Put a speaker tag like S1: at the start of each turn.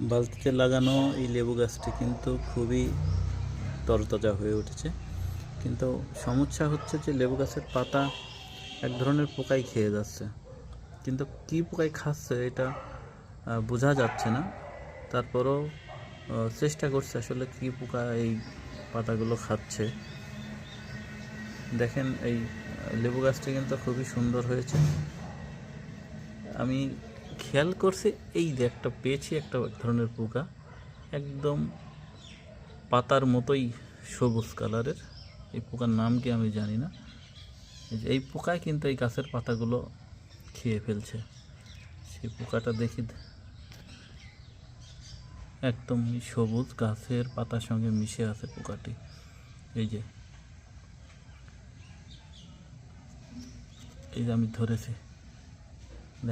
S1: বালতিতে লাগানো এই লেবু গাছটি কিন্তু খুবই তরতাজা হয়ে উঠেছে, কিন্তু সমস্যা হচ্ছে যে লেবু গাছের পাতা এক ধরনের পোকাই খেয়ে যাচ্ছে, কিন্তু কী পোকাই খাচ্ছে এটা বোঝা যাচ্ছে না। তারপরও চেষ্টা করছে আসলে কী পোকা এই পাতাগুলো খাচ্ছে। দেখেন এই লেবু গাছটি কিন্তু খুবই সুন্দর হয়েছে। আমি খেয়াল করছি এই যে একটা পেয়েছি একটা ধরনের পোকা, একদম পাতার মতোই সবুজ কালারের। এই পোকার নাম কি আমি জানি না। এই পোকায় কিন্তু এই গাছের পাতাগুলো খেয়ে ফেলছে। সেই পোকাটা দেখি একদম সবুজ গাছের পাতার সঙ্গে মিশে আছে পোকাটি। এই যে আমি ধরেছি।